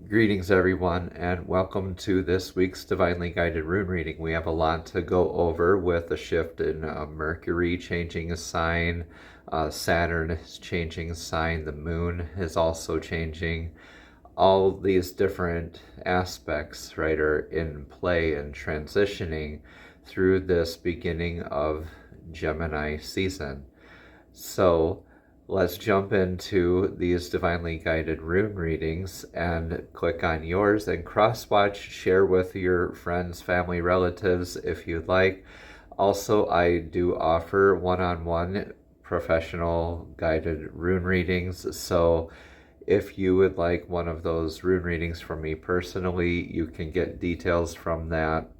Greetings, everyone, and welcome to this week's Divinely Guided Rune Reading. We have a lot to go over with a shift in Mercury changing a sign, Saturn is changing a sign, the moon is also changing. All these different aspects, right, are in play and transitioning through this beginning of Gemini season. So let's jump into these divinely guided rune readings and click on yours and cross-watch, share with your friends, family, relatives if you'd like. Also, I do offer one-on-one professional guided rune readings, so if you would like one of those rune readings from me personally, you can get details from that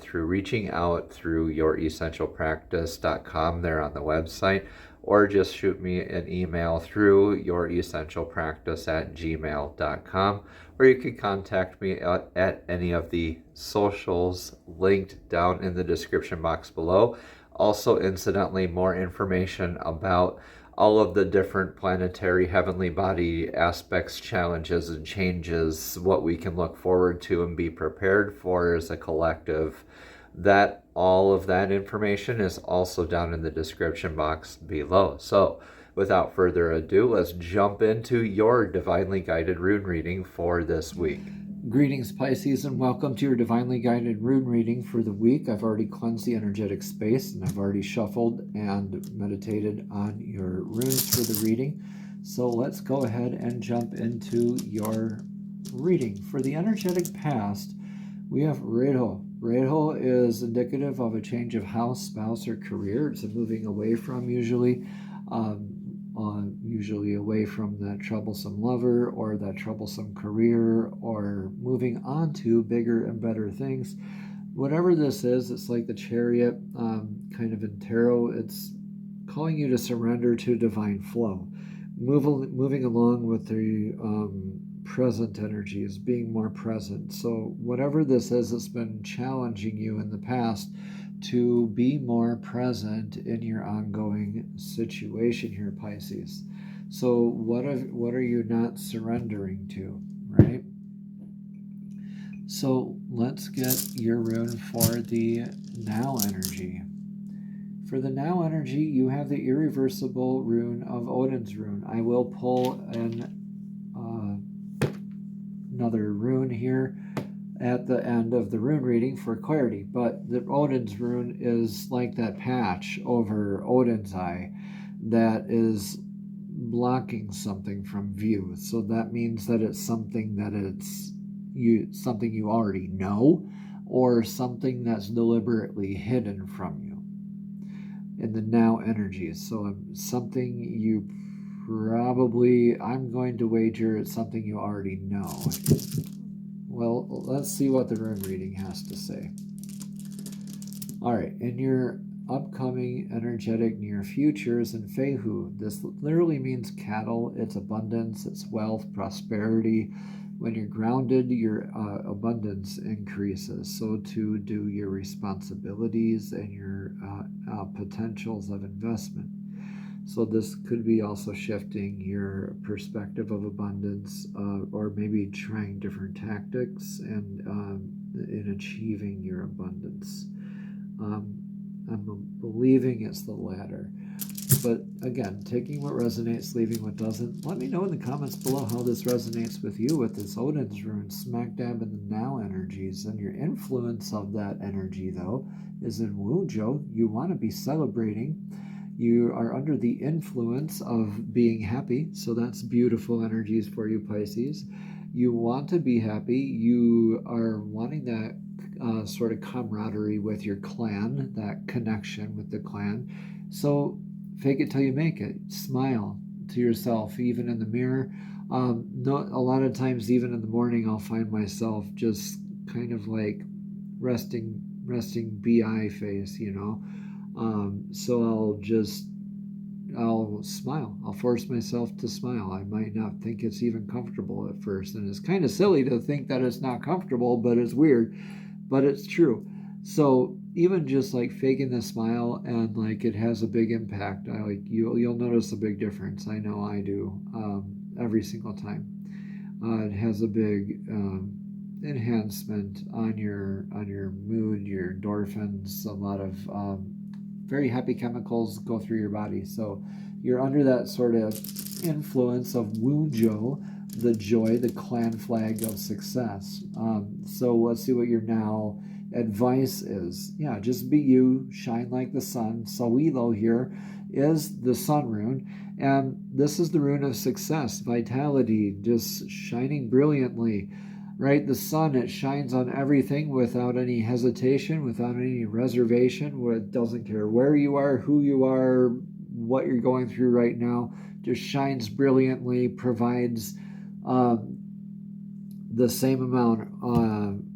through reaching out through youressentialpractice.com there on the website, or just shoot me an email through youressentialpractice@gmail.com, or you can contact me at any of the socials linked down in the description box below. Also, incidentally, more information about all of the different planetary heavenly body aspects, challenges, and changes, what we can look forward to and be prepared for as a collective. That all of that information is also down in the description box below. So without further ado, let's jump into your divinely guided rune reading for this week. Greetings, Pisces, and welcome to your divinely guided rune reading for the week. I've already cleansed the energetic space, and I've already shuffled and meditated on your runes for the reading. So let's go ahead and jump into your reading. For the energetic past, we have Reho. Reho is indicative of a change of house, spouse, or career. It's a moving away from usually away from that troublesome lover or that troublesome career, or moving on to bigger and better things. Whatever this is, it's like the Chariot kind of in tarot. It's calling you to surrender to divine flow, moving along with the present energies, being more present. So whatever this is, it's been challenging you in the past to be more present in your ongoing situation here, Pisces. So what are you not surrendering to, right? So let's get your rune for the now energy. For the now energy, you have the irreversible rune of Odin's rune. I will pull another rune here at the end of the rune reading for clarity, but the Odin's rune is like that patch over Odin's eye that is blocking something from view. So that means that it's something something you already know, or something that's deliberately hidden from you in the now energies. So something you probably, I'm going to wager it's something you already know. Well, let's see what the rune reading has to say. All right, in your upcoming energetic near future is in Fehu. This literally means cattle. It's abundance, it's wealth, prosperity. When you're grounded, your abundance increases. So too do your responsibilities and your potentials of investment. So this could be also shifting your perspective of abundance, or maybe trying different tactics and in achieving your abundance. I'm believing it's the latter. But again, taking what resonates, leaving what doesn't. Let me know in the comments below how this resonates with you with this Odin's rune smack dab in the now energies. And your influence of that energy, though, is in Wujo. You want to be celebrating. You are under the influence of being happy. So that's beautiful energies for you, Pisces. You want to be happy. You are wanting that sort of camaraderie with your clan, that connection with the clan. So fake it till you make it. Smile to yourself, even in the mirror. A lot of times, even in the morning, I'll find myself just kind of like resting BI face, you know. So I'll smile. I'll force myself to smile. I might not think it's even comfortable at first, and it's kind of silly to think that it's not comfortable, but it's weird, but it's true. So even just like faking the smile, and like it has a big impact. You'll notice a big difference. I know I do every single time. It has a big enhancement on your mood, your endorphins. A lot of very happy chemicals go through your body. So you're under that sort of influence of Wunjo, the joy, the clan flag of success. So let's see what your now advice is. Yeah, just be you, shine like the sun. Sawilo here is the sun rune, and this is the rune of success, vitality, just shining brilliantly. Right, the sun, it shines on everything without any hesitation, without any reservation. It doesn't care where you are, who you are, what you're going through right now. Just shines brilliantly, provides the same amount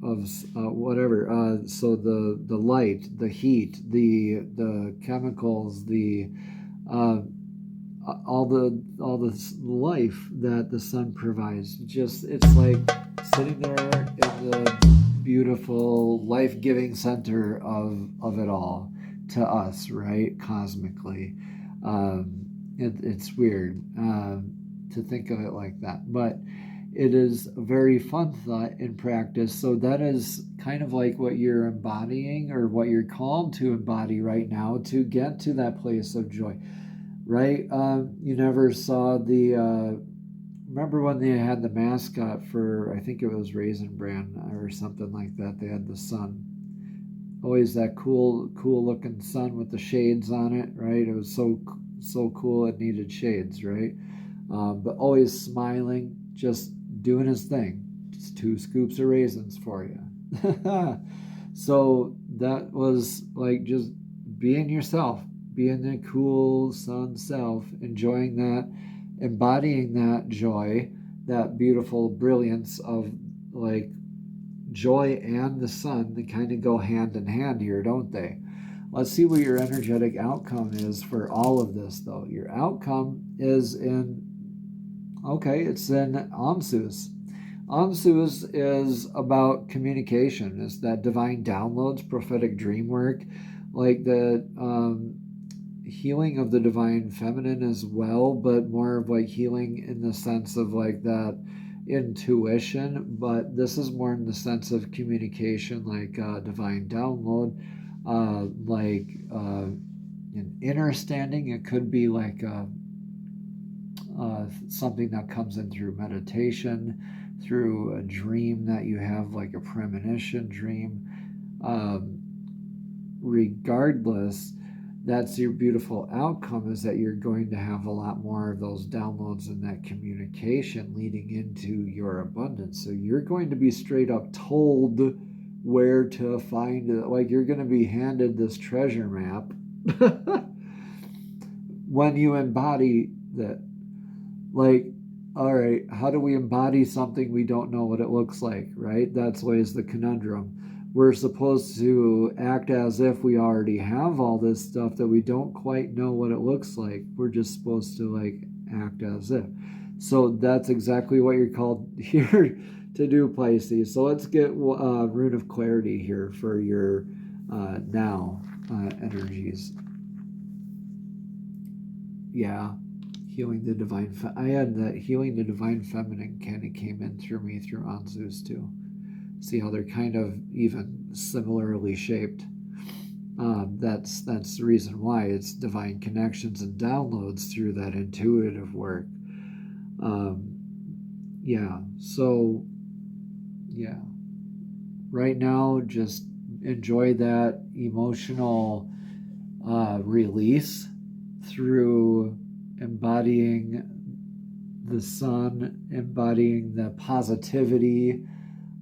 of whatever. So the light, the heat, the chemicals, the all the life that the sun provides. Just, it's like sitting there in the beautiful life-giving center of it all to us, right? Cosmically. It's weird to think of it like that, but it is a very fun thought in practice. So that is kind of like what you're embodying, or what you're called to embody right now, to get to that place of joy, right? You never saw the remember when they had the mascot for, I think it was Raisin Bran or something like that? They had the sun, always that cool looking sun with the shades on it, right? It was so cool, it needed shades, right? But always smiling, just doing his thing. Just 2 scoops of raisins for you. So that was like just being yourself, being the cool sun self, enjoying that, embodying that joy, that beautiful brilliance of like joy and the sun. They kind of go hand in hand here, don't they? Let's see what your energetic outcome is for all of this, though. Your outcome is in, okay, it's in Ansus. Ansus is about communication. It's that divine downloads, prophetic dream work, like the healing of the divine feminine as well, but more of like healing in the sense of like that intuition. But this is more in the sense of communication, like divine download, like an inner standing. It could be like something that comes in through meditation, through a dream that you have, like a premonition dream. Regardless, that's your beautiful outcome, is that you're going to have a lot more of those downloads and that communication leading into your abundance. So you're going to be straight up told where to find it. Like, you're going to be handed this treasure map when you embody that. Like, all right, how do we embody something we don't know what it looks like, right? That's always the conundrum. We're supposed to act as if we already have all this stuff that we don't quite know what it looks like. We're just supposed to like act as if. So that's exactly what you're called here to do, Pisces. So let's get Rune of Clarity here for your now energies. Yeah. Healing the divine. I had that healing the divine feminine kind of came in through me through Anzus too. See how they're kind of even similarly shaped. That's the reason why it's divine connections and downloads through that intuitive work. Yeah. So yeah. Right now, just enjoy that emotional release through embodying the sun, embodying the positivity,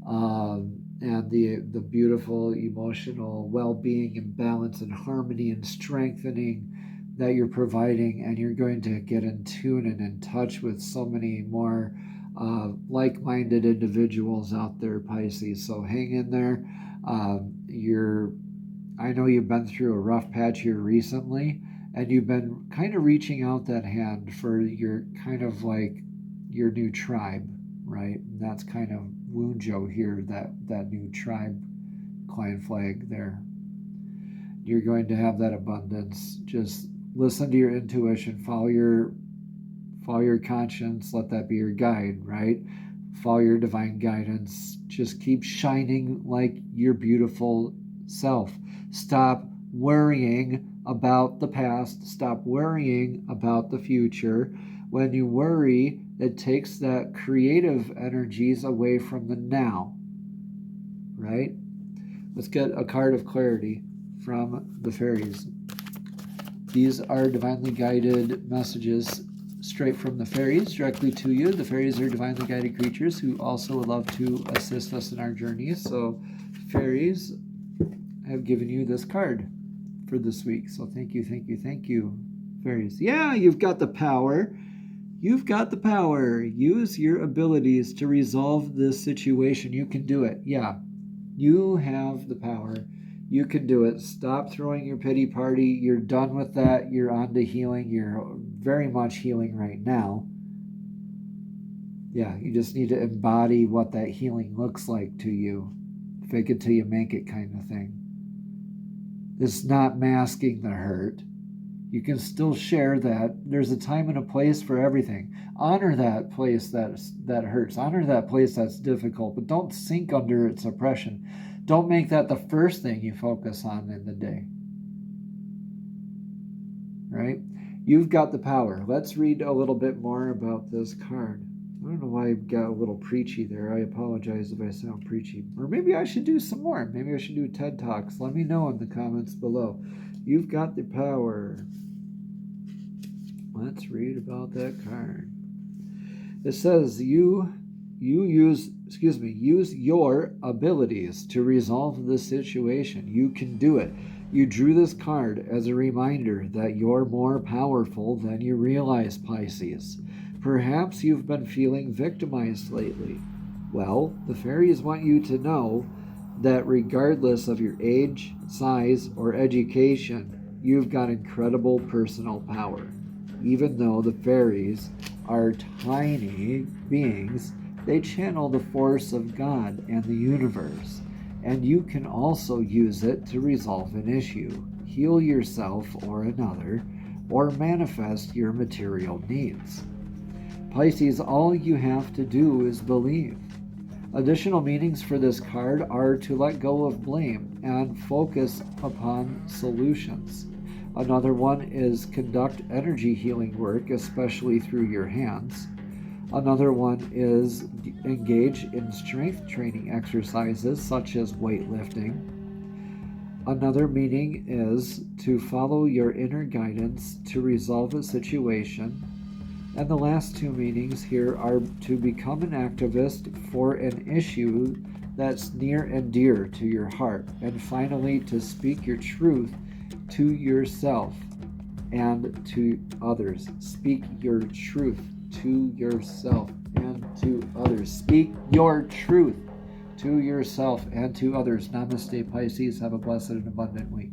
and the beautiful emotional well-being and balance and harmony and strengthening that you're providing. And you're going to get in tune and in touch with so many more like-minded individuals out there, Pisces. So hang in there. I know you've been through a rough patch here recently, and you've been kind of reaching out that hand for your kind of like your new tribe, right? And that's kind of Wunjo here, that new tribe clan flag there. You're going to have that abundance. Just listen to your intuition, follow your conscience, let that be your guide, right? Follow your divine guidance. Just keep shining like your beautiful self. Stop worrying about the past. Stop worrying about the future. When you worry, it takes that creative energies away from the now, right? Let's get a card of clarity from the fairies. These are divinely guided messages straight from the fairies directly to you. The fairies are divinely guided creatures who also would love to assist us in our journeys. So fairies have given you this card for this week. So thank you, fairies. Yeah, you've got the power. You've got the power. Use your abilities to resolve this situation. You can do it. Yeah, you have the power. You can do it. Stop throwing your pity party. You're done with that. You're on to healing. You're very much healing right now. Yeah, you just need to embody what that healing looks like to you. Fake it till you make it kind of thing. It's not masking the hurt. You can still share that. There's a time and a place for everything. Honor that place that hurts. Honor that place that's difficult, but don't sink under its oppression. Don't make that the first thing you focus on in the day. Right? You've got the power. Let's read a little bit more about this card. I don't know why I got a little preachy there. I apologize if I sound preachy. Or maybe I should do some more. Maybe I should do TED Talks. Let me know in the comments below. You've got the power. Let's read about that card. It says use your abilities to resolve this situation. You can do it. You drew this card as a reminder that you're more powerful than you realize, Pisces. Perhaps you've been feeling victimized lately. Well, the fairies want you to know that regardless of your age, size, or education, you've got incredible personal power. Even though the fairies are tiny beings, they channel the force of God and the universe, and you can also use it to resolve an issue, heal yourself or another, or manifest your material needs. Pisces, all you have to do is believe. Additional meanings for this card are to let go of blame and focus upon solutions. Another one is conduct energy healing work, especially through your hands. Another one is engage in strength training exercises such as weightlifting. Another meaning is to follow your inner guidance to resolve a situation. And the last two meanings here are to become an activist for an issue that's near and dear to your heart. And finally, to speak your truth to yourself and to others. Speak your truth to yourself and to others. Speak your truth to yourself and to others. Namaste, Pisces. Have a blessed and abundant week.